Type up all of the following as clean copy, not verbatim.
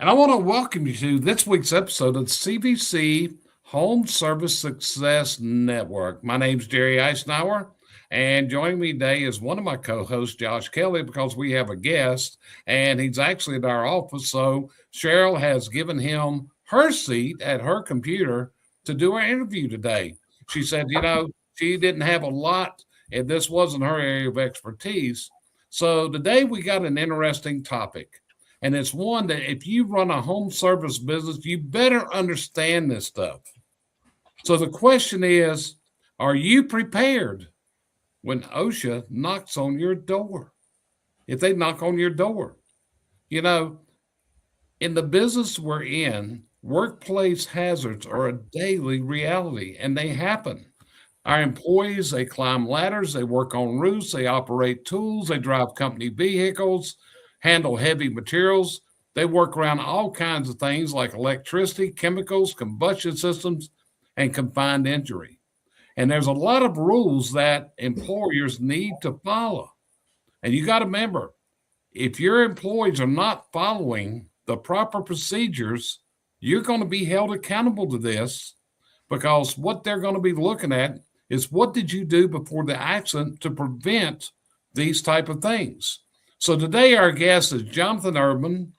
And I want to welcome you to this week's episode of the CVC Home Service Success Network. My name's Jerry Eisenhower, and joining me today is one of my co-hosts, Josh Kelly, because we have a guest, and he's actually at our office. So Cheryl has given him her seat at her computer to do our interview today. She said, she didn't have a lot, and this wasn't her area of expertise. So today we got an interesting topic. And it's one that if you run a home service business, you better understand this stuff. So the question is, are you prepared when OSHA knocks on your door? If they knock on your door, in the business we're in, workplace hazards are a daily reality, and they happen. Our employees, they climb ladders, they work on roofs, they operate tools, they drive company vehicles, handle heavy materials. They work around all kinds of things like electricity, chemicals, combustion systems, and confined injury. And there's a lot of rules that employers need to follow. And you got to remember, if your employees are not following the proper procedures, you're going to be held accountable to this, because what they're going to be looking at is what did you do before the accident to prevent these type of things. So today our guest is Jonathan Erdman,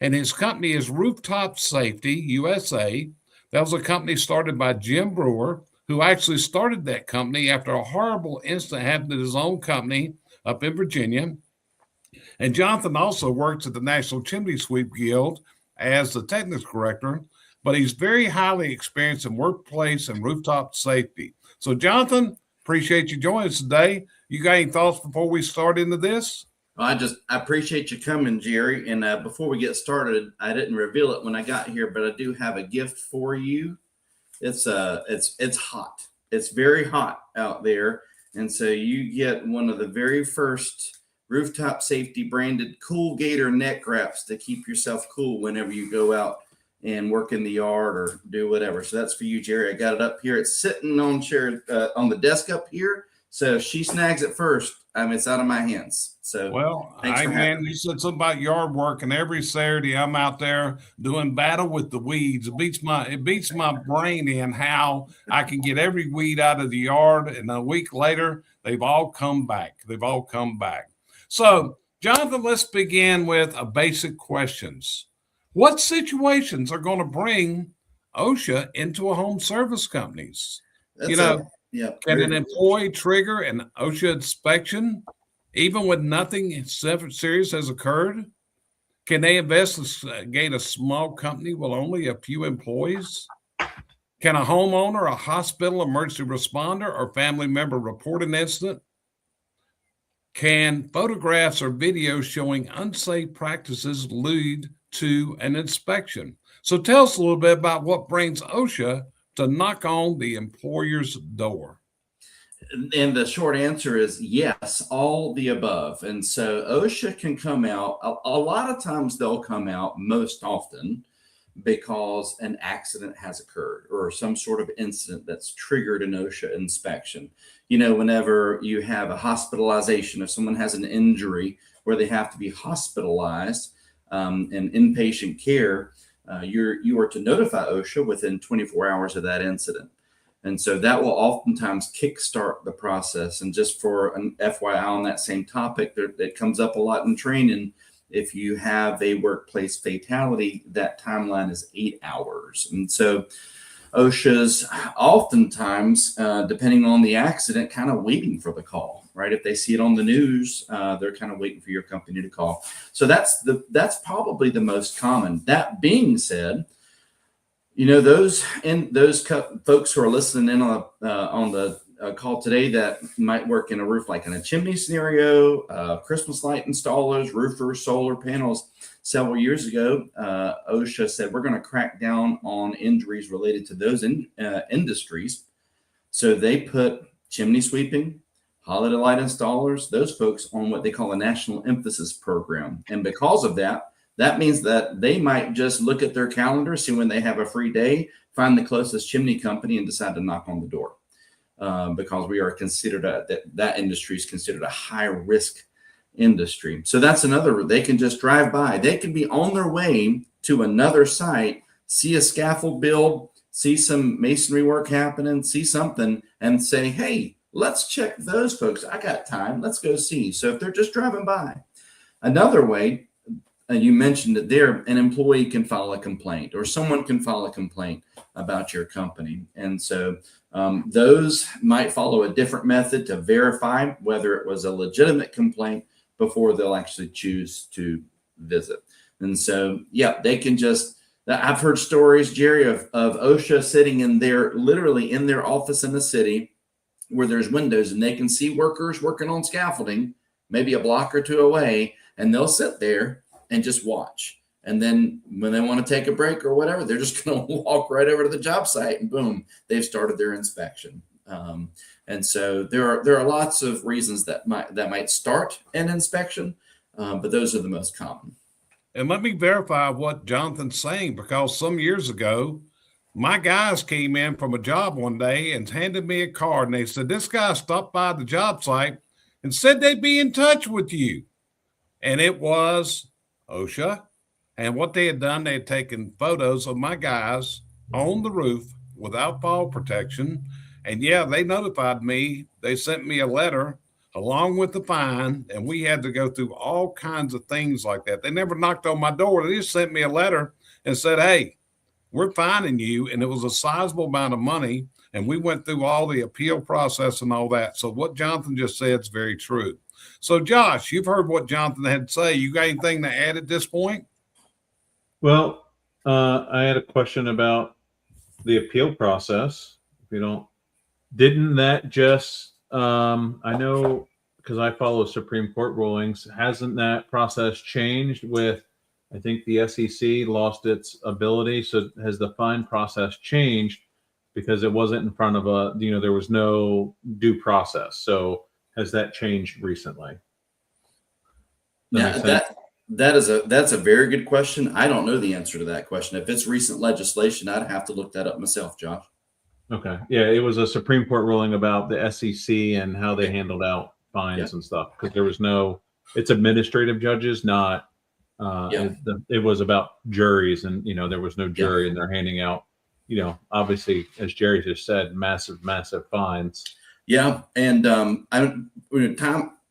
and his company is Rooftop Safety USA. That was a company started by Jim Brewer, who actually started that company after a horrible incident happened at his own company up in Virginia. And Jonathan also works at the National Chimney Sweep Guild as the technical director, but he's very highly experienced in workplace and rooftop safety. So, Jonathan, appreciate you joining us today. You got any thoughts before we start into this? Well, I appreciate you coming, Jerry. And before we get started, I didn't reveal it when I got here, but I do have a gift for you. It's hot. It's very hot out there, and so you get one of the very first Rooftop Safety branded Cool Gator neck wraps to keep yourself cool whenever you go out and work in the yard or do whatever. So that's for you, Jerry. I got it up here. It's sitting on the desk up here. So if she snags it first, it's out of my hands. So you said something about yard work, and every Saturday I'm out there doing battle with the weeds. It beats my brain in how I can get every weed out of the yard, and a week later they've all come back. So, Jonathan, let's begin with a basic questions. What situations are going to bring OSHA into a home service companies? Can an employee trigger an OSHA inspection even when nothing serious has occurred? Can they investigate a small company with only a few employees? Can a homeowner, a hospital, emergency responder, or family member report an incident? Can photographs or videos showing unsafe practices lead to an inspection? So tell us a little bit about what brings OSHA to knock on the employer's door. And the short answer is yes, all the above. And so OSHA can come out. A lot of times they'll come out, most often, because an accident has occurred or some sort of incident that's triggered an OSHA inspection. Whenever you have a hospitalization, if someone has an injury where they have to be hospitalized in inpatient care, you are to notify OSHA within 24 hours of that incident. And so that will oftentimes kickstart the process. And just for an FYI on that same topic, that comes up a lot in training. If you have a workplace fatality, that timeline is 8 hours. And so OSHA's oftentimes, depending on the accident, kind of waiting for the call, right? If they see it on the news, they're kind of waiting for your company to call. So that's probably the most common. That being said, those folks who are listening in on the call today that might work in a roof, like in a chimney scenario, Christmas light installers, roofers, solar panels. Several years ago, OSHA said we're going to crack down on injuries related to those industries. So they put chimney sweeping, holiday light installers, those folks on what they call a national emphasis program. And because of that, that means that they might just look at their calendar, see when they have a free day, find the closest chimney company and decide to knock on the door. Because we are considered that industry is considered a high risk industry. So that's another, they can just drive by. They can be on their way to to another site, see a scaffold build, see some masonry work happening, see something, and say, hey, let's check those folks. I got time. Let's go see. So if they're just driving by. Another way, you mentioned it there, an employee can file a complaint or someone can file a complaint about your company. And so those might follow a different method to verify whether it was a legitimate complaint before they'll actually choose to visit. And so, yeah, they can just, I've heard stories, Jerry, of OSHA sitting in there, literally in their office in the city where there's windows and they can see workers working on scaffolding, maybe a block or two away, and they'll sit there and just watch. And then when they want to take a break or whatever, they're just going to walk right over to the job site and boom, they've started their inspection. And so there are lots of reasons that might start an inspection, but those are the most common. And let me verify what Jonathan's saying, because some years ago, my guys came in from a job one day and handed me a card, and they said, this guy stopped by the job site and said they'd be in touch with you. And it was OSHA. And what they had done, they had taken photos of my guys on the roof without fall protection. And yeah, they notified me. They sent me a letter along with the fine, and we had to go through all kinds of things like that. They never knocked on my door. They just sent me a letter and said, hey, we're fining you. And it was a sizable amount of money. And we went through all the appeal process and all that. So what Jonathan just said is very true. So Josh, you've heard what Jonathan had to say. You got anything to add at this point? Well, I had a question about the appeal process. If you don't, didn't that just, I know because I follow Supreme Court rulings, hasn't that process changed with, I think the SEC lost its ability. So has the fine process changed because it wasn't in front of there was no due process. So has that changed recently? That's a very good question. I don't know the answer to that question. If it's recent legislation, I'd have to look that up myself, Josh. Okay. Yeah, it was a Supreme Court ruling about the SEC and how they handled out fines and stuff, because there was it's administrative judges, not it was about juries, and there was no jury and they're handing out, obviously, as Jerry just said, massive fines. Yeah. And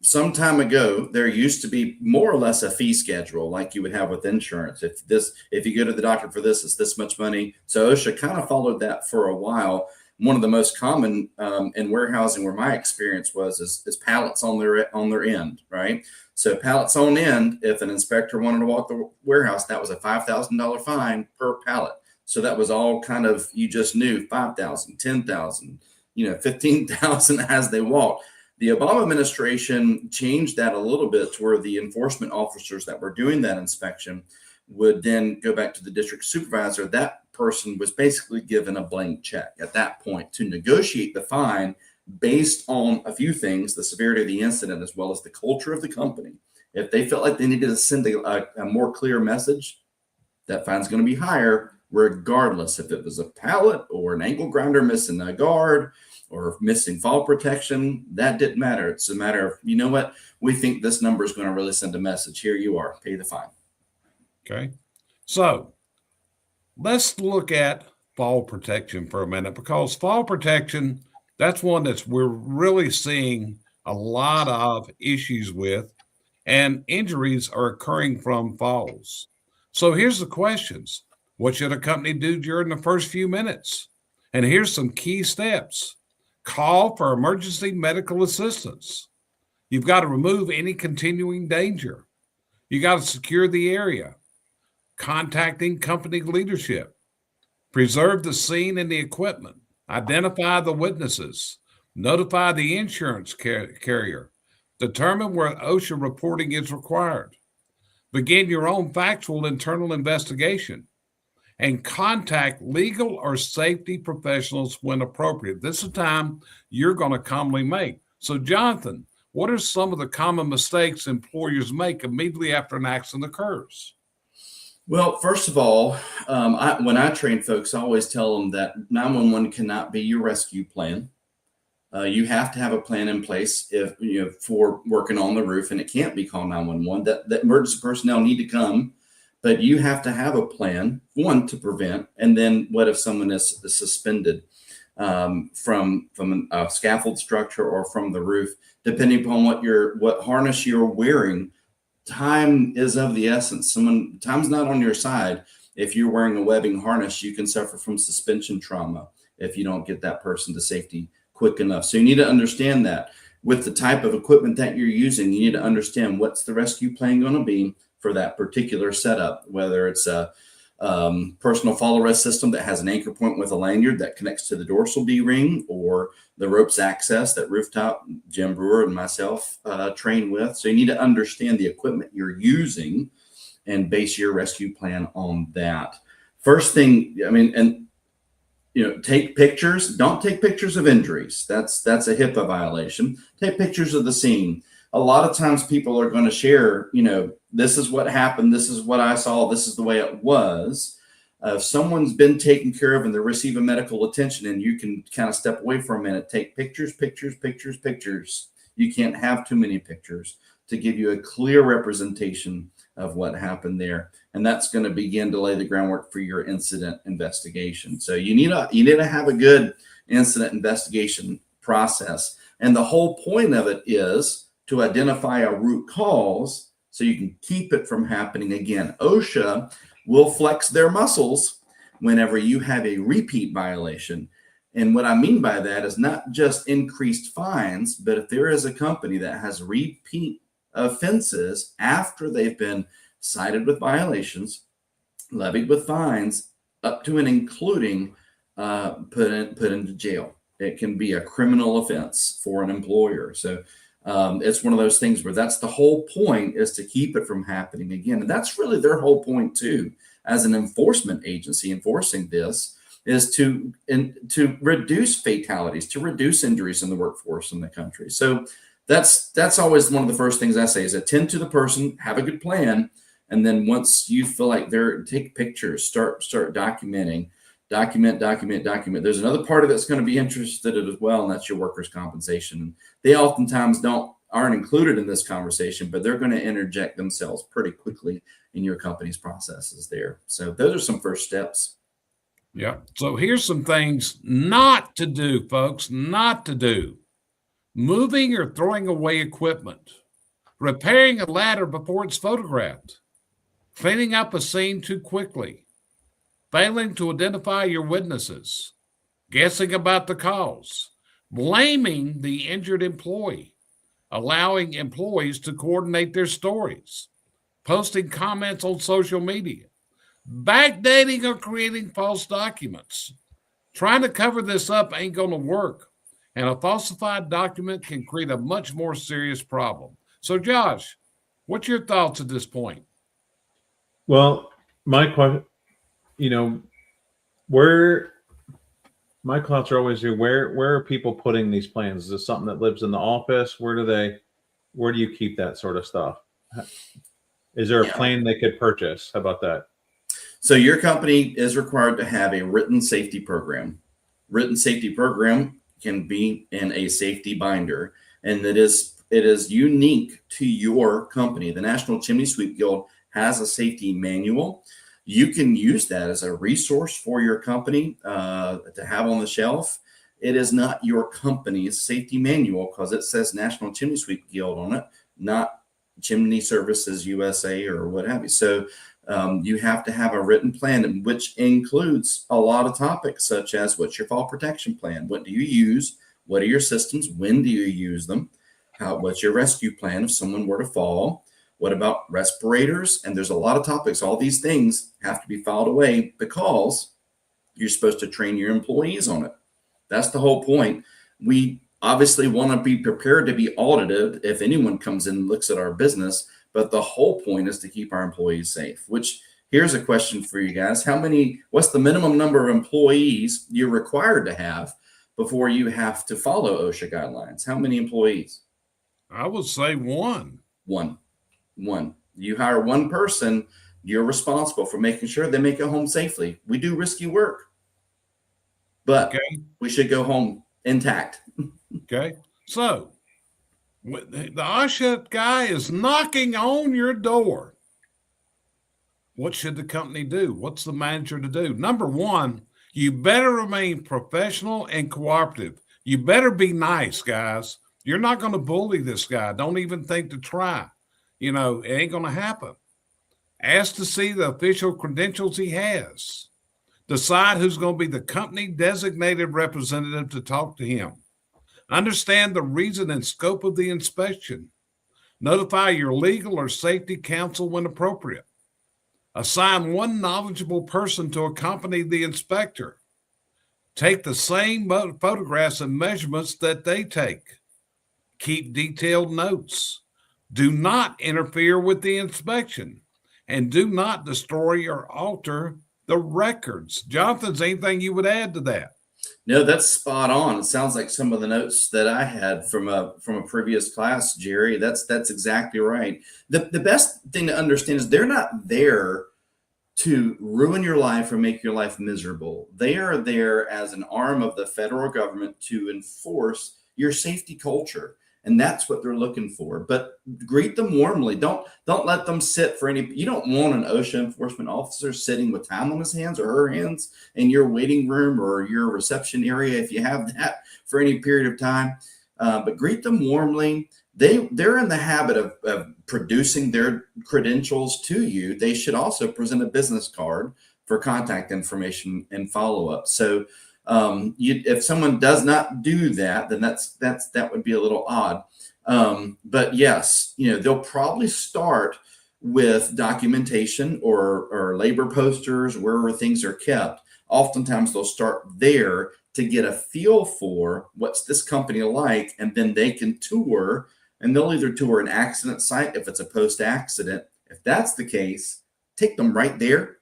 some time ago, there used to be more or less a fee schedule like you would have with insurance. If you go to the doctor for this, it's this much money. So OSHA kind of followed that for a while. One of the most common in warehousing, where my experience was, is pallets on their end, right? So pallets on end, if an inspector wanted to walk the warehouse, that was a $5,000 fine per pallet. So that was all kind of, you just knew 5,000, 10,000, 15,000 as they walked. The Obama administration changed that a little bit to where the enforcement officers that were doing that inspection would then go back to the district supervisor. That person was basically given a blank check at that point to negotiate the fine based on a few things: the severity of the incident, as well as the culture of the company. If they felt like they needed to send a more clear message, that fine's going to be higher, regardless if it was a pallet or an angle grinder missing a guard or missing fall protection. That didn't matter. It's a matter of, you know what, we think this number is going to really send a message. Here you are, pay the fine. Okay. So let's look at fall protection for a minute, because fall protection, that's one we're really seeing a lot of issues with, and injuries are occurring from falls. So here's the questions. What should a company do during the first few minutes? And here's some key steps. Call for emergency medical assistance. You've got to remove any continuing danger. You got to secure the area. Contacting company leadership. Preserve the scene and the equipment. Identify the witnesses. Notify the insurance carrier. Determine where OSHA reporting is required. Begin your own factual internal investigation. And contact legal or safety professionals when appropriate. This is a time you're going to commonly make. So, Jonathan, what are some of the common mistakes employers make immediately after an accident occurs? Well, first of all, when I train folks, I always tell them that 911 cannot be your rescue plan. You have to have a plan in place for working on the roof, and it can't be called 911. That emergency personnel need to come But you have to have a plan, one, to prevent, and then what if someone is suspended from a scaffold structure or from the roof, depending upon what harness you're wearing. Time is of the essence. Time's not on your side. If you're wearing a webbing harness, you can suffer from suspension trauma if you don't get that person to safety quick enough. So you need to understand that with the type of equipment that you're using, you need to understand what's the rescue plan going to be for that particular setup, whether it's a personal fall arrest system that has an anchor point with a lanyard that connects to the dorsal D-ring, or the ropes access that Rooftop, Jim Brewer, and myself train with. So you need to understand the equipment you're using and base your rescue plan on that. First thing, take pictures. Don't take pictures of injuries. That's a HIPAA violation. Take pictures of the scene. A lot of times people are going to share, this is what happened. This is what I saw. This is the way it was. If someone's been taken care of and they're receiving medical attention, and you can kind of step away for a minute, take pictures. You can't have too many pictures to give you a clear representation of what happened there. And that's going to begin to lay the groundwork for your incident investigation. So you need to have a good incident investigation process. And the whole point of it is to identify a root cause so you can keep it from happening again. OSHA will flex their muscles whenever you have a repeat violation. And what I mean by that is not just increased fines, but if there is a company that has repeat offenses after they've been cited with violations, levied with fines, up to and including put into jail. It can be a criminal offense for an employer. So it's one of those things where that's the whole point, is to keep it from happening again. And that's really their whole point too, as an enforcement agency enforcing this, is to reduce fatalities, to reduce injuries in the workforce in the country. So that's always one of the first things I say, is attend to the person, have a good plan, and then once you feel like take pictures, start documenting, document. There's another party that's going to be interested in it as well, and that's your workers' compensation. They oftentimes aren't included in this conversation, but they're going to interject themselves pretty quickly in your company's processes there. So those are some first steps. Yeah. So here's some things not to do, folks, not to do. Moving or throwing away equipment, repairing a ladder before it's photographed, cleaning up a scene too quickly, failing to identify your witnesses, guessing about the cause, blaming the injured employee, allowing employees to coordinate their stories, posting comments on social media, backdating or creating false documents. Trying to cover this up ain't going to work. And a falsified document can create a much more serious problem. So, Josh, what's your thoughts at this point? Well, my question, where my thoughts are always here, where are people putting these plans? Is this something that lives in the office? Where do you keep that sort of stuff? Is there a plan they could purchase? How about that? So your company is required to have a written safety program. Written safety program can be in a safety binder, and it is unique to your company. The National Chimney Sweep Guild has a safety manual. You can use that as a resource for your company to have on the shelf. It is not your company's safety manual because it says National Chimney Sweep Guild on it, not Chimney Services USA or what have you. So you have to have a written plan, which includes a lot of topics such as, what's your fall protection plan? What do you use? What are your systems? When do you use them? What's your rescue plan if someone were to fall? What about respirators? And there's a lot of topics. All these things have to be filed away because you're supposed to train your employees on it. That's the whole point. We obviously want to be prepared to be audited if anyone comes in and looks at our business. But the whole point is to keep our employees safe, which, here's a question for you guys. What's the minimum number of employees you're required to have before you have to follow OSHA guidelines? How many employees? I would say one. One. You hire one person, you're responsible for making sure they make it home safely. We do risky work, but we should go home intact. Okay. So the OSHA guy is knocking on your door. What should the company do? What's the manager to do? Number one, you better remain professional and cooperative. You better be nice, guys. You're not going to bully this guy. Don't even think to try. It ain't going to happen. Ask to see the official credentials he has. Decide who's going to be the company designated representative to talk to him. Understand the reason and scope of the inspection. Notify your legal or safety counsel when appropriate. Assign one knowledgeable person to accompany the inspector. Take the same photographs and measurements that they take. Keep detailed notes. Do not interfere with the inspection. And do not destroy or alter the records. Jonathan, is anything you would add to that? No, that's spot on. It sounds like some of the notes that I had from a previous class, Jerry. That's exactly right. The best thing to understand is they're not there to ruin your life or make your life miserable. They are there as an arm of the federal government to enforce your safety culture. And that's what they're looking for. But greet them warmly. Don't let them sit for any. You don't want an OSHA enforcement officer sitting with time on his hands or her hands in your waiting room or your reception area if you have that for any period of time. But greet them warmly. They're in the habit of producing their credentials to you. They should also present a business card for contact information and follow up. So if someone does not do that, then that would be a little odd. But yes, they'll probably start with documentation or labor posters, wherever things are kept. Oftentimes they'll start there to get a feel for what's this company like, and then they can tour, and they'll either tour an accident site if it's a post-accident. If that's the case, take them right there.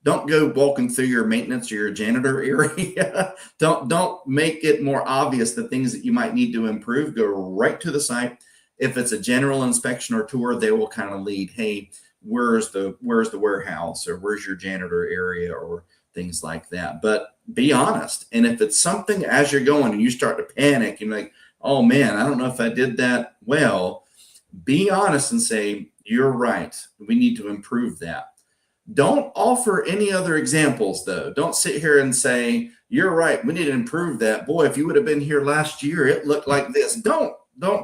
Don't go walking through your maintenance or your janitor area. Don't make it more obvious the things that you might need to improve. Go right to the site. If it's a general inspection or tour, they will kind of lead, hey, where's the warehouse, or where's your janitor area, or things like that. But be honest. And if it's something as you're going and you start to panic, you're like, oh man, I don't know if I did that well, be honest and say, you're right. We need to improve that. Don't offer any other examples, though. Don't sit here and say, you're right, we need to improve that. Boy, if you would have been here last year, it looked like this. Don't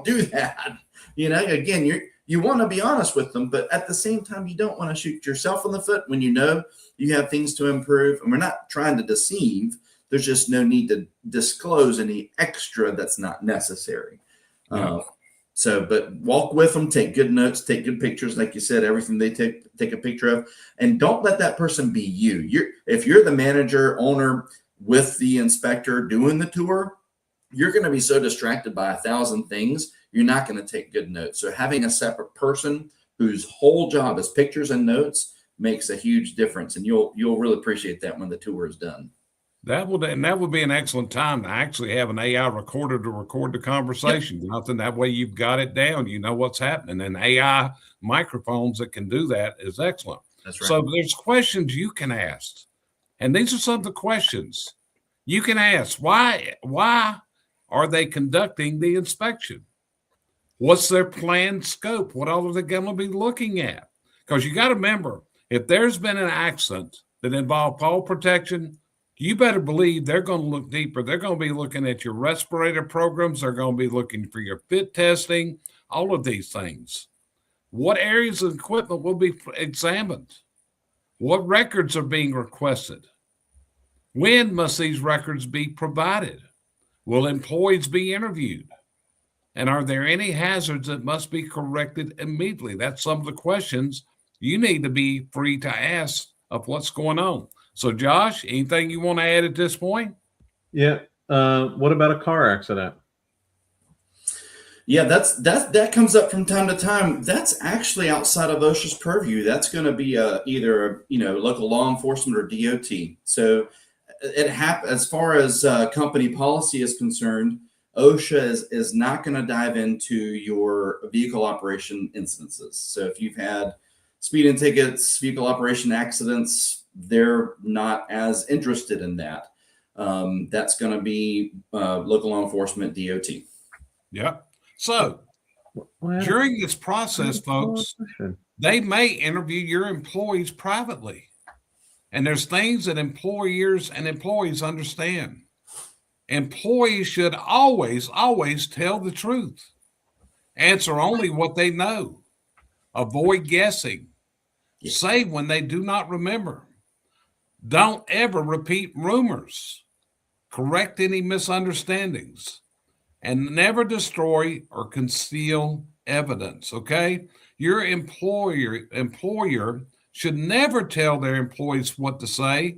do that. Again, you want to be honest with them, but at the same time, you don't want to shoot yourself in the foot when you know you have things to improve. And we're not trying to deceive. There's just no need to disclose any extra that's not necessary. Yeah. But walk with them, take good notes, take good pictures. Like you said, everything they take a picture of, and don't let that person be you. If you're the manager, owner with the inspector doing the tour, you're going to be so distracted by 1,000 things, you're not going to take good notes. So having a separate person whose whole job is pictures and notes makes a huge difference. And you'll really appreciate that when the tour is done. That would be an excellent time to actually have an AI recorder to record the conversation. Yep. Nothing that way you've got it down, you know what's happening. And AI microphones that can do that is excellent. That's right. So there's questions you can ask. And these are some of the questions you can ask. Why are they conducting the inspection? What's their planned scope? What all are they going to be looking at? Because you got to remember, if there's been an accident that involved fall protection, you better believe they're going to look deeper. They're going to be looking at your respirator programs. They're going to be looking for your fit testing, all of these things. What areas of equipment will be examined? What records are being requested? When must these records be provided? Will employees be interviewed? And are there any hazards that must be corrected immediately? That's some of the questions you need to be free to ask of what's going on. So, Josh, anything you want to add at this point? Yeah. What about a car accident? Yeah, that comes up from time to time. That's actually outside of OSHA's purview. That's going to be either local law enforcement or DOT. So as far as company policy is concerned, OSHA is not going to dive into your vehicle operation instances. So if you've had speeding tickets, vehicle operation accidents, they're not as interested in that. That's going to be local law enforcement, DOT. Yeah. So during this process, folks, They may interview your employees privately. And there's things that employers and employees understand. Employees should always, always tell the truth. Answer only what they know. Avoid guessing. Yeah. Say when they do not remember. Don't ever repeat rumors. Correct any misunderstandings. And never destroy or conceal evidence, okay? Your employer should never tell their employees what to say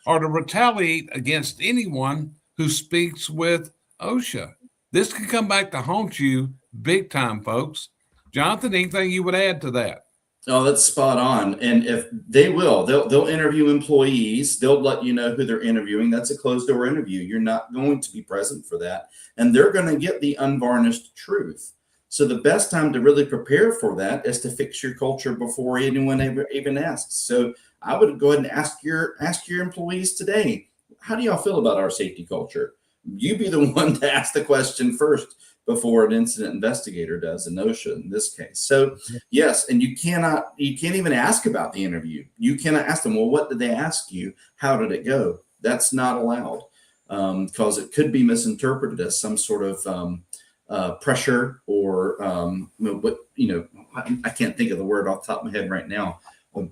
or to retaliate against anyone who speaks with OSHA. This can come back to haunt you big time, folks. Jonathan, anything you would add to that? Oh, that's spot on. And if they'll interview employees. They'll let you know who they're interviewing. That's a closed door interview. You're not going to be present for that. And they're going to get the unvarnished truth. So the best time to really prepare for that is to fix your culture before anyone ever even asks. So I would go ahead and ask your employees today, how do y'all feel about our safety culture? You be the one to ask the question first before an incident investigator does, in OSHA in this case. So yes, and you can't even ask about the interview. You cannot ask them, well, what did they ask you? How did it go? That's not allowed, because it could be misinterpreted as some sort of pressure or I can't think of the word off the top of my head right now,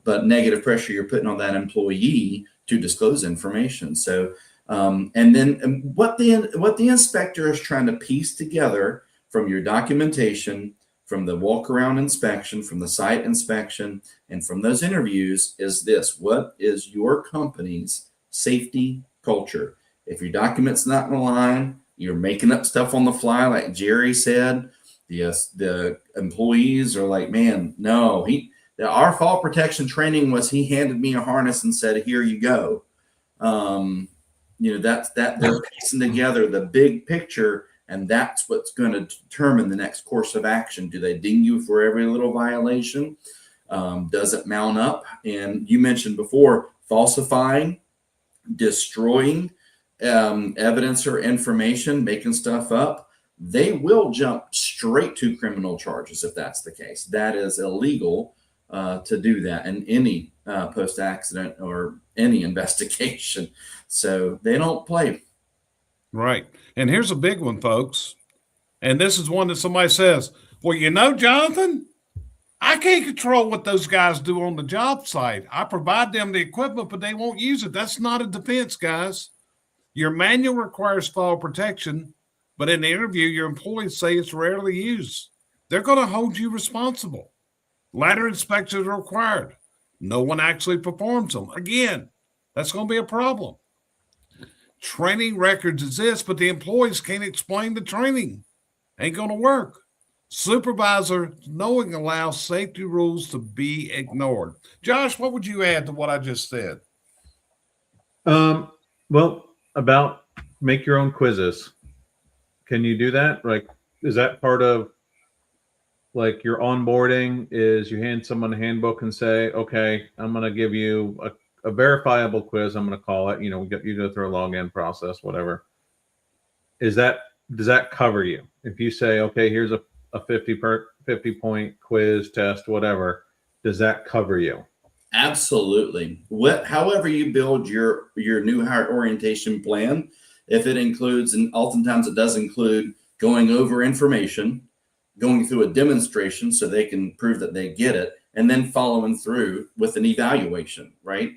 but negative pressure you're putting on that employee to disclose information. So and then what the inspector is trying to piece together from your documentation, from the walk around inspection, from the site inspection, and from those interviews is this: what is your company's safety culture? If your document's not in line, you're making up stuff on the fly, like Jerry said. Yes, the employees are like, man, no, our fall protection training was he handed me a harness and said, here you go. That's that they're piecing together the big picture, and that's what's going to determine the next course of action. Do they ding you for every little violation? Does it mount up? And you mentioned before, falsifying, destroying evidence or information, making stuff up. They will jump straight to criminal charges if that's the case. That is illegal to do that in any post-accident or any investigation. So they don't play. Right. And here's a big one, folks. And this is one that somebody says, well, Jonathan, I can't control what those guys do on the job site. I provide them the equipment, but they won't use it. That's not a defense, guys. Your manual requires fall protection, but in the interview, your employees say it's rarely used. They're going to hold you responsible. Ladder inspections are required. No one actually performs them. Again, that's going to be a problem. Training records exist, but the employees can't explain the training. Ain't going to work. Supervisor knowing allows safety rules to be ignored. Josh, what would you add to what I just said? Well, about make your own quizzes. Can you do that? Like, is that part of like your onboarding? Is you hand someone a handbook and say, okay, I'm going to give you a verifiable quiz. I'm going to call it, you go through a login process, whatever. Does that cover you? If you say, okay, here's a 50 point quiz test, whatever, does that cover you? Absolutely. However you build your new hire orientation plan, if it includes, and oftentimes it does include, going over information, going through a demonstration so they can prove that they get it, and then following through with an evaluation, right?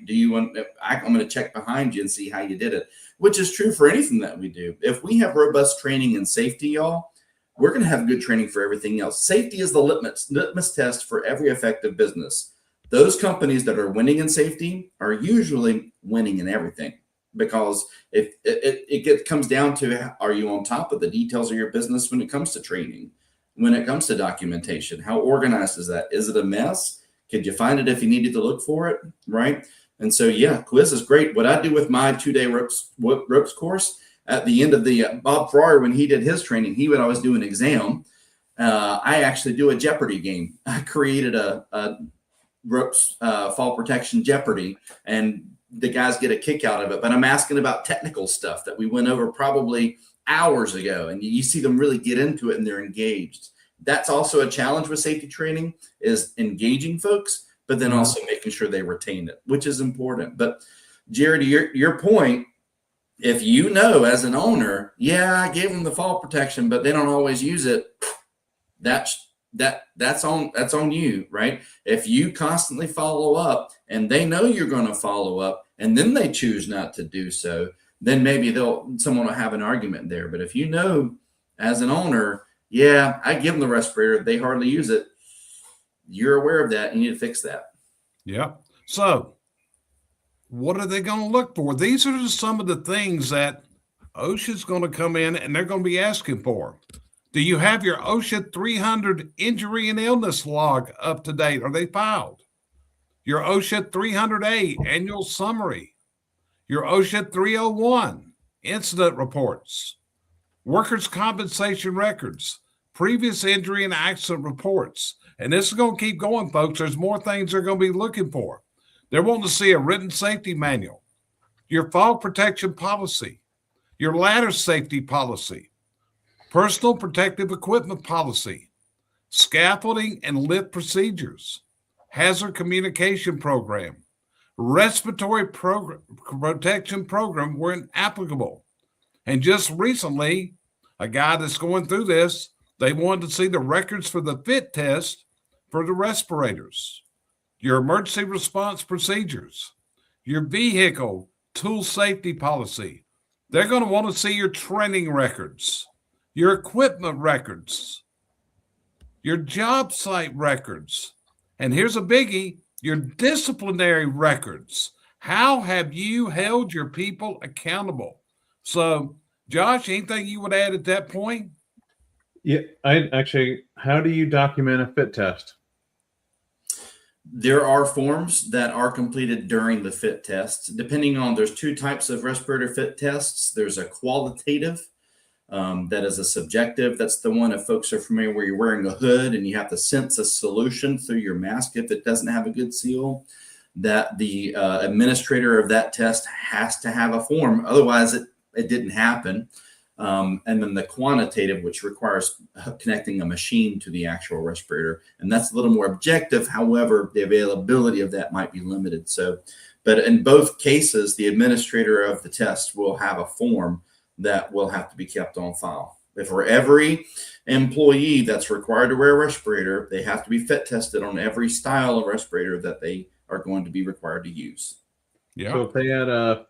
I'm going to check behind you and see how you did it, which is true for anything that we do. If we have robust training in safety, y'all, we're going to have good training for everything else. Safety is the litmus test for every effective business. Those companies that are winning in safety are usually winning in everything, because if it comes down to, are you on top of the details of your business when it comes to training, when it comes to documentation? How organized is that? Is it a mess? Could you find it if you needed to look for it, right? And so, yeah, quiz is great. What I do with my 2-day ropes course, at the end of the Bob Fryer, when he did his training, he would always do an exam. I actually do a Jeopardy game. I created a ropes fall protection Jeopardy, and the guys get a kick out of it. But I'm asking about technical stuff that we went over probably hours ago, and you see them really get into it and they're engaged. that's also a challenge with safety training, is engaging folks, but then also making sure they retain it, which is important. But Jared, to your point, if you know as an owner, yeah, I gave them the fall protection, but they don't always use it, that's on you, right? If you constantly follow up and they know you're going to follow up and then they choose not to do so, then maybe someone will have an argument there. But if you know as an owner, yeah, I give them the respirator, they hardly use it, you're aware of that. You need to fix that. Yeah. So what are they going to look for? These are just some of the things that OSHA is going to come in and they're going to be asking for. Do you have your OSHA 300 injury and illness log up to date? Are they filed? Your OSHA 300A annual summary, your OSHA 301 incident reports, workers' compensation records, previous injury and accident reports. And this is going to keep going, folks. There's more things they're going to be looking for. They're wanting to see a written safety manual, your fall protection policy, your ladder safety policy, personal protective equipment policy, scaffolding and lift procedures, hazard communication program, respiratory protection program when applicable. And just recently, a guy that's going through this, they wanted to see the records for the fit test for the respirators, your emergency response procedures, your vehicle tool safety policy. They're going to want to see your training records, your equipment records, your job site records, and here's a biggie, your disciplinary records. How have you held your people accountable? So, Josh, anything you would add at that point? Yeah, how do you document a fit test? There are forms that are completed during the fit test. Depending on, there's two types of respirator fit tests. There's a qualitative, that is a subjective. That's the one, if folks are familiar, where you're wearing a hood and you have to sense a solution through your mask if it doesn't have a good seal. That the administrator of that test has to have a form, otherwise it didn't happen. And then the quantitative, which requires connecting a machine to the actual respirator. And that's a little more objective. However, the availability of that might be limited. So, but in both cases, the administrator of the test will have a form that will have to be kept on file. If for every employee that's required to wear a respirator, they have to be fit tested on every style of respirator that they are going to be required to use. Yeah. So if they had a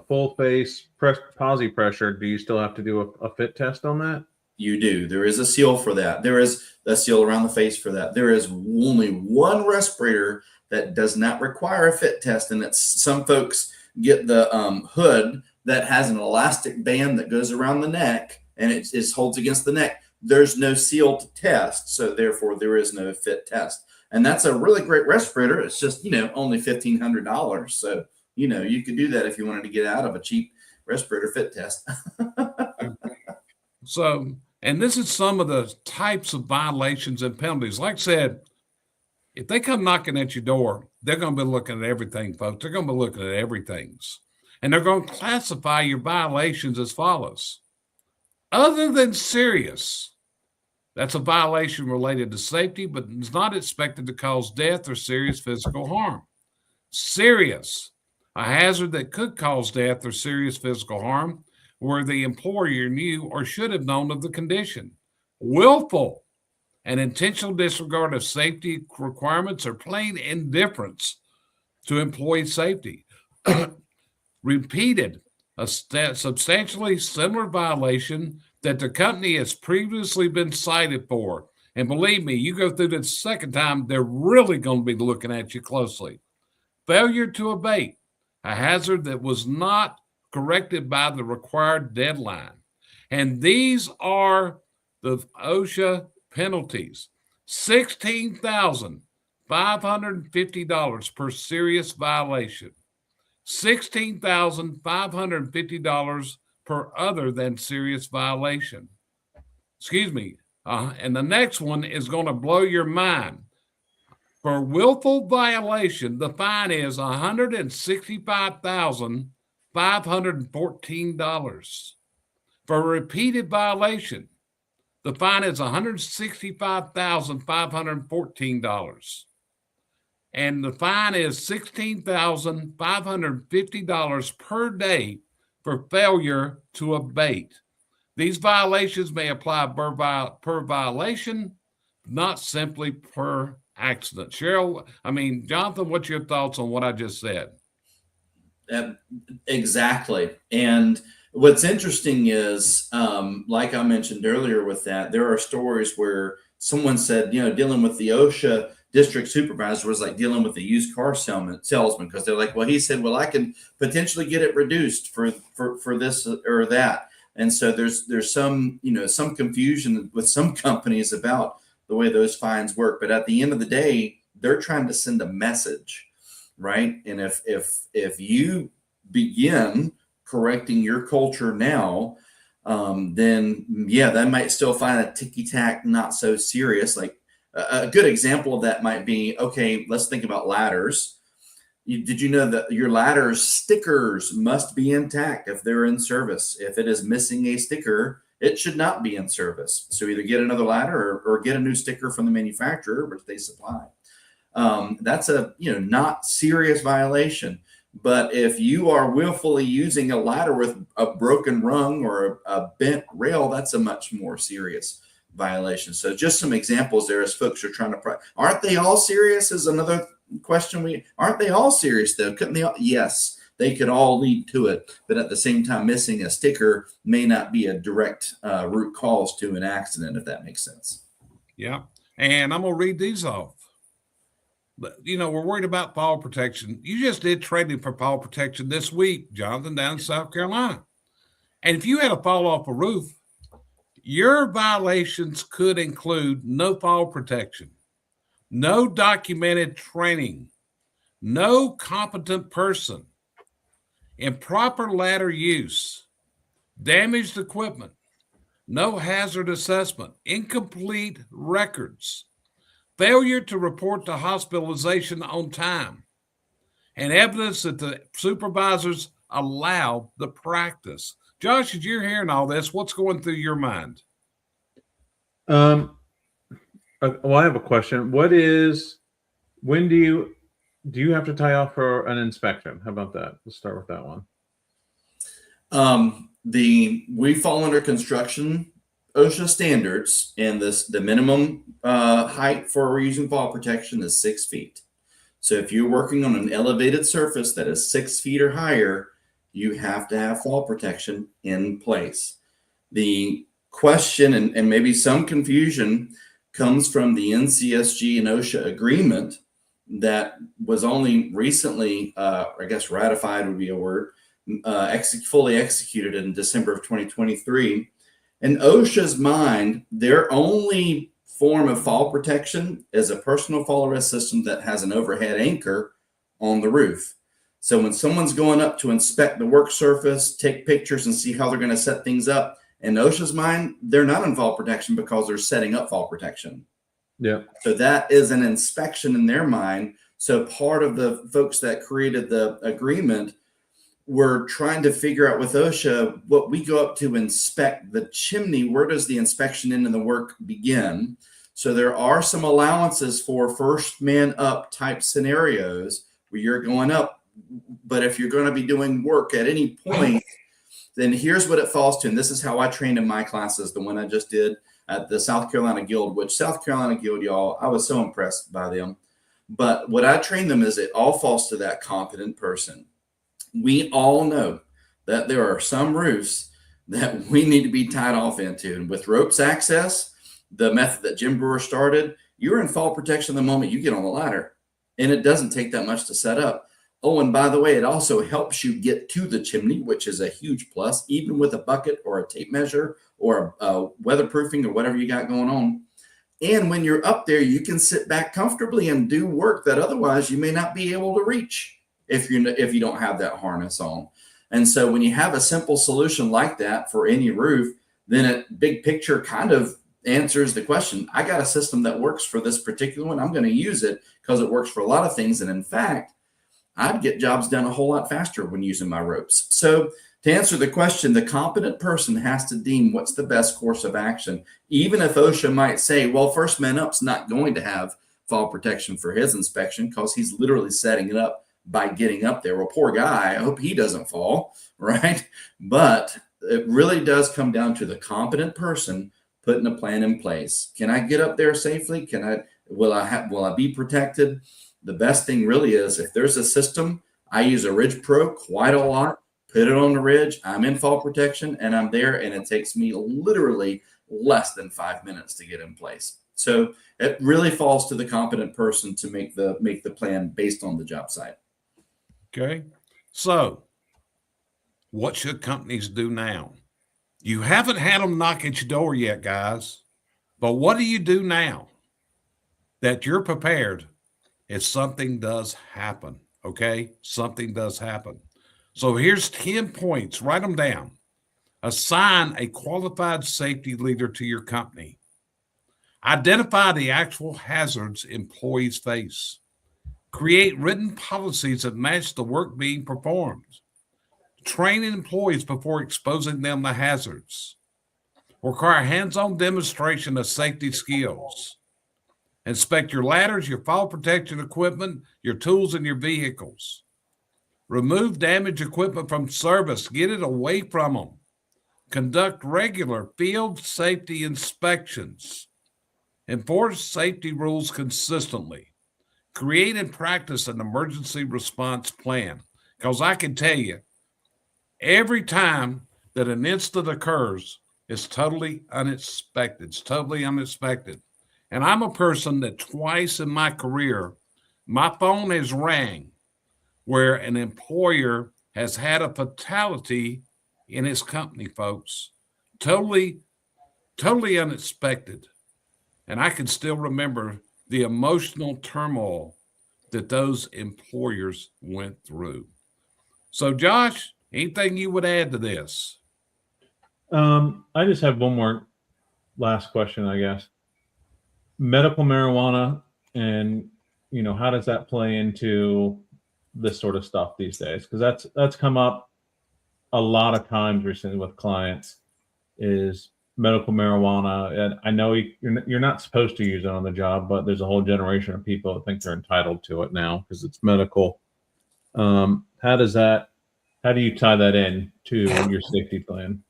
full face posi pressure, do you still have to do a fit test on that? You do. There is a seal for that. There is a seal around the face for that. There is only one respirator that does not require a fit test, and it's some folks get the hood that has an elastic band that goes around the neck and it holds against the neck. There's no seal to test, so therefore there is no fit test. And that's a really great respirator. It's just, only $1,500. So, you could do that if you wanted to get out of a cheap respirator fit test. So, and this is some of the types of violations and penalties. Like I said, if they come knocking at your door, they're going to be looking at everything, folks. They're going to be looking at everything. And they're going to classify your violations as follows. Other than serious, that's a violation related to safety, but is not expected to cause death or serious physical harm. Serious, a hazard that could cause death or serious physical harm where the employer knew or should have known of the condition. Willful, an intentional disregard of safety requirements or plain indifference to employee safety. Repeated, a substantially similar violation that the company has previously been cited for. And believe me, you go through this second time, they're really going to be looking at you closely. Failure to abate, a hazard that was not corrected by the required deadline. And these are the OSHA penalties. $16,550 per serious violation. $16,550 per other than serious violation. Excuse me. And the next one is going to blow your mind. For willful violation, the fine is $165,514. For repeated violation, The fine is $165,514. And the fine is $16,550 per day for failure to abate. These violations may apply per violation, not simply per accident. Jonathan, what's your thoughts on what I just said? Exactly. And what's interesting is, like I mentioned earlier with that, there are stories where someone said, dealing with the OSHA district supervisor was like dealing with the used car salesman, because they're like, well, he said, well, I can potentially get it reduced for this or that. And so there's some confusion with some companies about the way those fines work. But at the end of the day, they're trying to send a message, right? And if you begin correcting your culture now, then they might still find a ticky-tack not so serious. Like a good example of that might be, okay, let's think about ladders. Did you know that your ladder's stickers must be intact if they're in service? If it is missing a sticker, it should not be in service. So either get another ladder or get a new sticker from the manufacturer, which they supply. That's a not serious violation. But if you are willfully using a ladder with a broken rung or a bent rail, that's a much more serious violation. So just some examples there as folks are trying to, aren't they all serious is another question. Aren't they all serious though? Couldn't they all? Yes, they could all lead to it. But at the same time, missing a sticker may not be a direct root cause to an accident, if that makes sense. Yeah. And I'm going to read these off. We're worried about fall protection. You just did training for fall protection this week, Jonathan, down in South Carolina. And if you had a fall off a roof, your violations could include no fall protection, no documented training, no competent person, improper ladder use, damaged equipment, no hazard assessment, incomplete records, failure to report the hospitalization on time, and evidence that the supervisors allowed the practice. Josh, as you're hearing all this, what's going through your mind? Well, I have a question. When do you have to tie off for an inspection? How about that? Let's start with that one. We fall under construction OSHA standards, and the minimum height for using fall protection is 6 feet. So if you're working on an elevated surface that is 6 feet or higher, you have to have fall protection in place. The question and maybe some confusion comes from the NCSG and OSHA agreement that was only recently, ratified would be a word, fully executed in December of 2023. In OSHA's mind, their only form of fall protection is a personal fall arrest system that has an overhead anchor on the roof. So when someone's going up to inspect the work surface, take pictures and see how they're going to set things up, in OSHA's mind, they're not in fall protection because they're setting up fall protection. Yeah. So that is an inspection in their mind. So part of the folks that created the agreement were trying to figure out with OSHA, what we go up to inspect the chimney, where does the inspection end and the work begin? So there are some allowances for first man up type scenarios where you're going up. But if you're going to be doing work at any point, then here's what it falls to. And this is how I trained in my classes, the one I just did at the South Carolina Guild, which South Carolina Guild, y'all, I was so impressed by them. But what I trained them is it all falls to that competent person. We all know that there are some roofs that we need to be tied off into. And with ropes access, the method that Jim Brewer started, you're in fall protection the moment you get on the ladder. And it doesn't take that much to set up. Oh, and by the way, it also helps you get to the chimney, which is a huge plus, even with a bucket or a tape measure or a weatherproofing or whatever you got going on. And when you're up there, you can sit back comfortably and do work that otherwise you may not be able to reach if you don't have that harness on. And so when you have a simple solution like that for any roof, then it big picture kind of answers the question. I got a system that works for this particular one. I'm going to use it because it works for a lot of things. And in fact, I'd get jobs done a whole lot faster when using my ropes. So to answer the question, the competent person has to deem what's the best course of action, even if OSHA might say, well, First Man Up's not going to have fall protection for his inspection because he's literally setting it up by getting up there. Well, poor guy, I hope he doesn't fall, right? But it really does come down to the competent person putting a plan in place. Can I get up there safely? Will I be protected? The best thing really is if there's a system, I use a Ridge Pro quite a lot. Put it on the ridge, I'm in fall protection, and I'm there, and it takes me literally less than 5 minutes to get in place. So it really falls to the competent person to make the plan based on the job site. Okay. So what should companies do now? You haven't had them knock at your door yet, guys, but what do you do now that you're prepared if something does happen? Okay. Something does happen. So here's 10 points. Write them down. Assign a qualified safety leader to your company. Identify the actual hazards employees face. Create written policies that match the work being performed. Train employees before exposing them to hazards. Require hands-on demonstration of safety skills. Inspect your ladders, your fall protection equipment, your tools, and your vehicles. Remove damaged equipment from service. Get it away from them. Conduct regular field safety inspections. Enforce safety rules consistently. Create and practice an emergency response plan. Because I can tell you, every time that an incident occurs, it's totally unexpected. It's totally unexpected. And I'm a person that twice in my career, my phone has rang where an employer has had a fatality in his company, folks. Totally unexpected. And I can still remember the emotional turmoil that those employers went through. So, Josh, anything you would add to this? I just have one more last question, I guess. Medical marijuana, and how does that play into this sort of stuff these days? Because that's come up a lot of times recently with clients, is medical marijuana. And I know you're not supposed to use it on the job, but there's a whole generation of people that think they're entitled to it now because it's medical. How do you tie that in to your safety plan?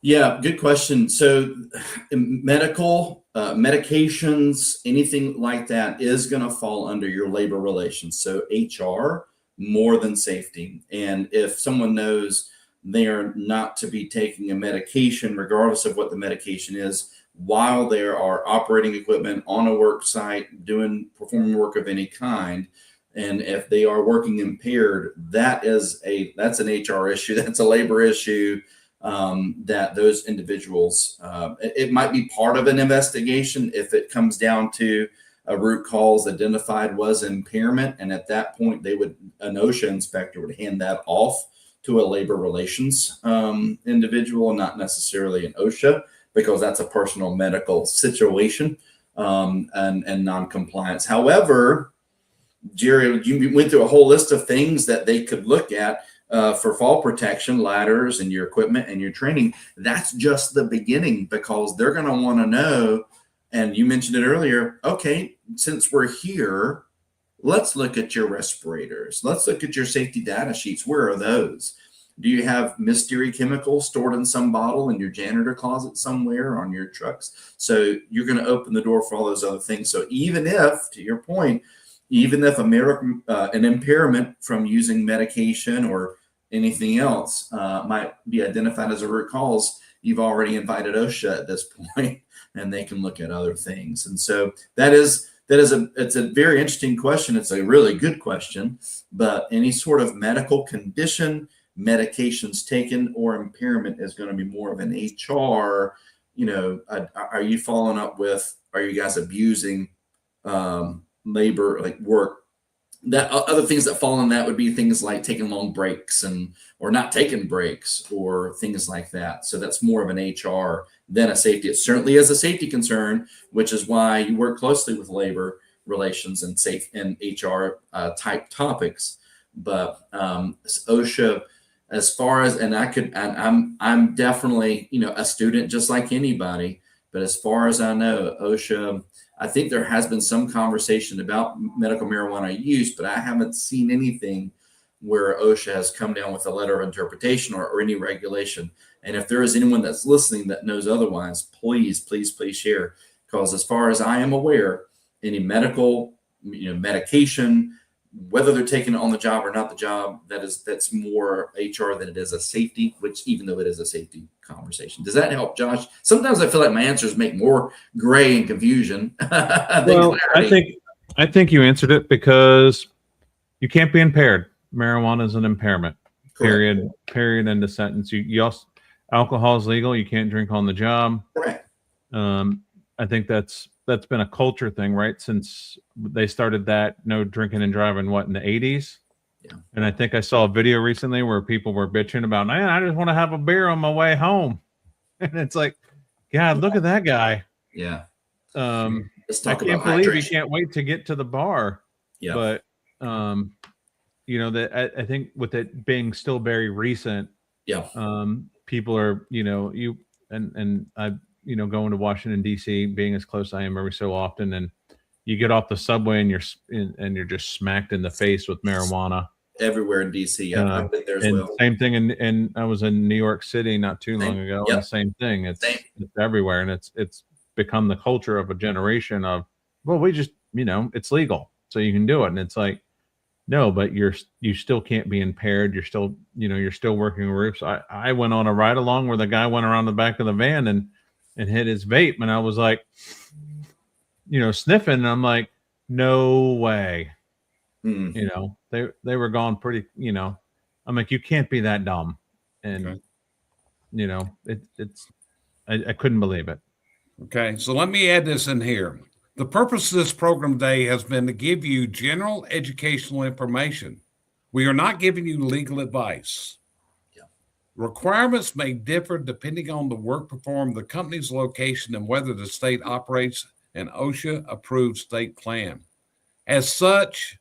Yeah, good question. So medical medications, anything like that is going to fall under your labor relations. So HR more than safety. And if someone knows they are not to be taking a medication, regardless of what the medication is, while there are operating equipment on a work site performing work of any kind, and if they are working impaired, that's an HR issue. That's a labor issue. That those individuals, it might be part of an investigation if it comes down to a root cause identified was impairment, and at that point an OSHA inspector would hand that off to a labor relations individual, not necessarily an OSHA, because that's a personal medical situation and non-compliance. However, Jerry, you went through a whole list of things that they could look at for fall protection, ladders, and your equipment and your training. That's just the beginning, because they're going to want to know, and you mentioned it earlier, okay, since we're here, let's look at your respirators. Let's look at your safety data sheets. Where are those? Do you have mystery chemicals stored in some bottle in your janitor closet somewhere on your trucks? So you're going to open the door for all those other things. So even if, to your point, even if an impairment from using medication or anything else might be identified as a root cause, you've already invited OSHA at this point, and they can look at other things. And so it's a very interesting question. It's a really good question, but any sort of medical condition, medications taken, or impairment is going to be more of an HR, are you following up with, are you guys abusing labor, like work? That other things that fall in that would be things like taking long breaks or not taking breaks or things like that. So that's more of an HR than a safety. It certainly is a safety concern, which is why you work closely with labor relations and HR type topics. But OSHA, as far as, and I'm definitely, a student just like anybody, but as far as I know, OSHA, I think there has been some conversation about medical marijuana use, but I haven't seen anything where OSHA has come down with a letter of interpretation or any regulation. And if there is anyone that's listening that knows otherwise, please, please, please share. Because as far as I am aware, any medical, medication, whether they're taking it on the job or not the job, that's more HR than it is a safety, which even though it is a safety conversation. Does that help, Josh? Sometimes I feel like my answers make more gray and confusion than Well, clarity. I think you answered it, because you can't be impaired. Marijuana is an impairment. Correct. Period. End of sentence. You also, alcohol is legal. You can't drink on the job. Correct. I think that's been a culture thing, right? Since they started that no drinking and driving, in the 80s. Yeah. And I think I saw a video recently where people were bitching about, man, I just want to have a beer on my way home. And it's like, God, look at that guy. Yeah. I Let's talk can't about believe he hydration. can't wait to get to the bar. Yeah. But that I think with it being still very recent, Yeah. people are, and I, going to Washington D.C., being as close as I am every so often, and you get off the subway and you're just smacked in the face with marijuana Everywhere in DC. I've been there as and well. same thing, and I was in New York City not too long ago, Yep. and the same thing. It's everywhere, and it's become the culture of a generation of, well, we just, it's legal, so you can do it, and it's like, no, but you still can't be impaired. You're still, you're still working roofs. I went on a ride along where the guy went around the back of the van and hit his vape, and I was like, sniffing, and I'm like, no way. They were gone pretty, I'm like, you can't be that dumb. And I couldn't believe it. Okay, so let me add this in here. The purpose of this program today has been to give you general educational information. We are not giving you legal advice. Yeah. Requirements may differ depending on the work performed, the company's location, and whether the state operates an OSHA-approved state plan. As such,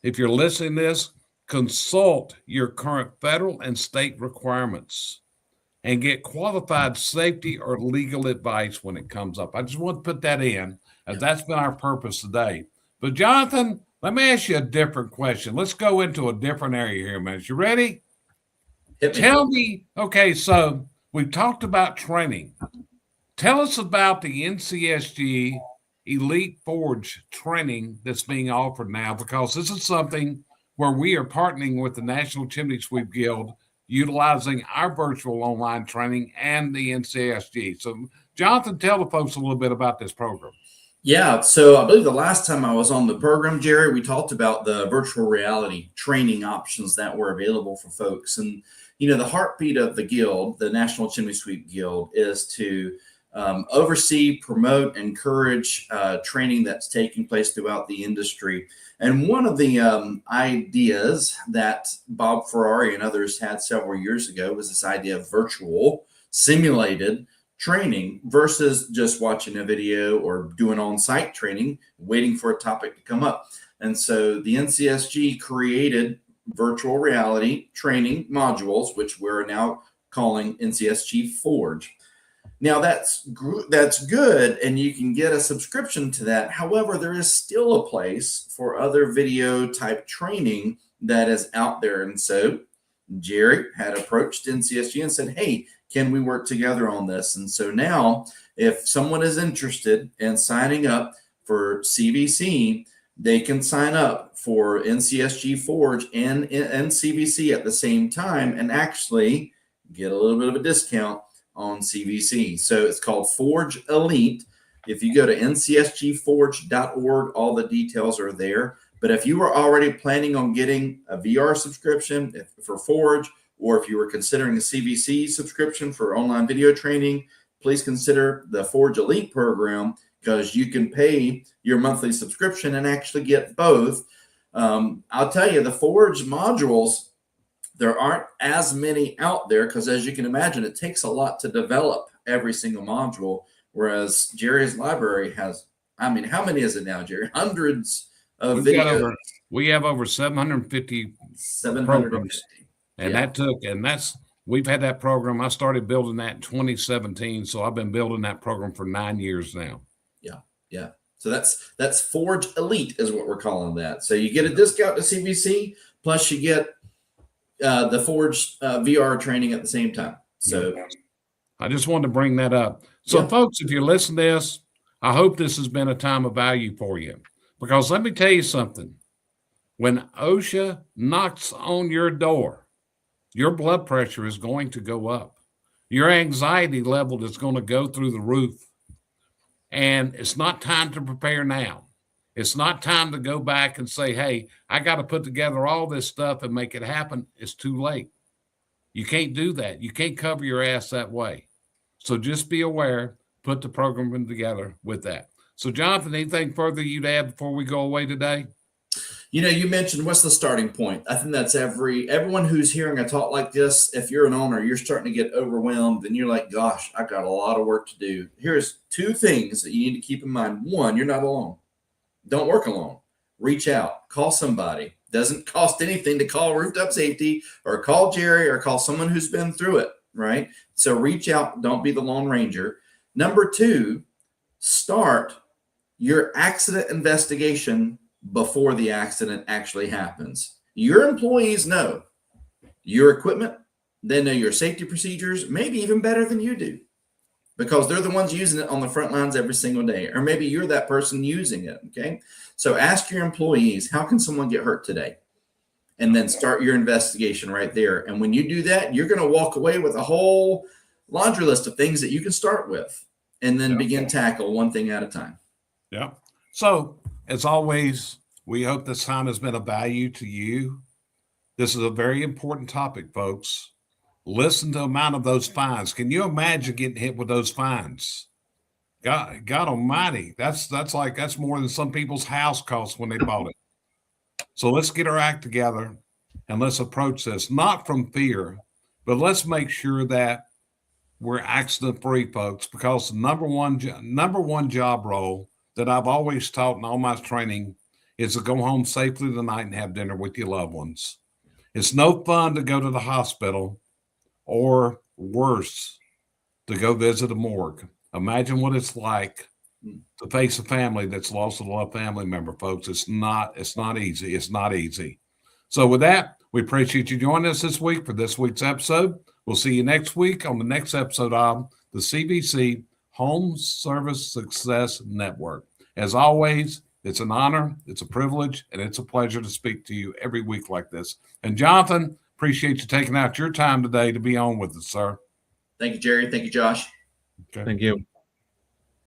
if you're listening to this, consult your current federal and state requirements and get qualified safety or legal advice when it comes up. I just want to put that in, as that's been our purpose today. But Jonathan, let me ask you a different question. Let's go into a different area here, man. You ready? Tell me, okay, so we've talked about training. Tell us about the NCSG Elite Forge training that's being offered now, because this is something where we are partnering with the National Chimney Sweep Guild, utilizing our virtual online training and the NCSG. So, Jonathan, tell the folks a little bit about this program. Yeah, so I believe the last time I was on the program, Jerry, we talked about the virtual reality training options that were available for folks. And, the heartbeat of the Guild, the National Chimney Sweep Guild, is to oversee, promote, encourage training that's taking place throughout the industry. And one of the ideas that Bob Ferrari and others had several years ago was this idea of virtual simulated training versus just watching a video or doing on-site training, waiting for a topic to come up. And so the NCSG created virtual reality training modules, which we're now calling NCSG Forge. Now that's good, and you can get a subscription to that. However, there is still a place for other video type training that is out there. And so Jerry had approached NCSG and said, hey, can we work together on this? And so now if someone is interested in signing up for CVC, they can sign up for NCSG Forge and CVC at the same time and actually get a little bit of a discount on CVC. So it's called Forge Elite. If you go to ncsgforge.org, all the details are there. But if you were already planning on getting a VR subscription for Forge, or if you were considering a CVC subscription for online video training, please consider the Forge Elite program, because you can pay your monthly subscription and actually get both. I'll tell you, the Forge modules, there aren't as many out there because, as you can imagine, it takes a lot to develop every single module, whereas Jerry's library has, I mean, how many is it now, Jerry? Hundreds of We've got videos. we have over 750 programs, 750. and Yeah. we've had that program. I started building that in 2017, so I've been building that program for 9 years now. Yeah. So that's Forge Elite is what we're calling that. So you get a discount to CVC, plus you get the Forge VR training at the same time. So I just wanted to bring that up. So, folks, if you're listening to this, I hope this has been a time of value for you. Because let me tell you something. When OSHA knocks on your door, your blood pressure is going to go up. Your anxiety level is going to go through the roof. And it's not time to prepare now. It's not time to go back and say, hey, I got to put together all this stuff and make it happen. It's too late. You can't do that. You can't cover your ass that way. So just be aware, put the program together with that. So, Jonathan, anything further you'd add before we go away today? You know, you mentioned what's the starting point. I think that's everyone who's hearing a talk like this. If you're an owner, you're starting to get overwhelmed and you're like, gosh, I've got a lot of work to do. Here's 2 things that you need to keep in mind. 1, you're not alone. Don't work alone. Reach out, call somebody. Doesn't cost anything to call Rooftop Safety or call Jerry or call someone who's been through it, right? So reach out. Don't be the Lone Ranger. Number 2, start your accident investigation before the accident actually happens. Your employees know your equipment. They know your safety procedures, maybe even better than you do, because they're the ones using it on the front lines every single day. Or maybe you're that person using it, okay? So ask your employees, how can someone get hurt today? And then start your investigation right there. And when you do that, you're going to walk away with a whole laundry list of things that you can start with and then begin tackle one thing at a time. Yeah. So, as always, we hope this time has been of value to you. This is a very important topic, folks. Listen to the amount of those fines. Can you imagine getting hit with those fines? God Almighty, that's more than some people's house costs when they bought it. So let's get our act together and let's approach this not from fear, but let's make sure that we're accident free, folks. Because the number one job role that I've always taught in all my training is to go home safely tonight and have dinner with your loved ones. It's no fun to go to the hospital, or worse, to go visit a morgue. Imagine what it's like to face a family that's lost a loved family member, folks. It's not easy. It's not easy. So with that, we appreciate you joining us this week for this week's episode. We'll see you next week on the next episode of the CBC Home Service Success Network. As always, it's an honor, it's a privilege, and it's a pleasure to speak to you every week like this. And Jonathan, appreciate you taking out your time today to be on with us, sir. Thank you, Jerry. Thank you, Josh. Okay. Thank you.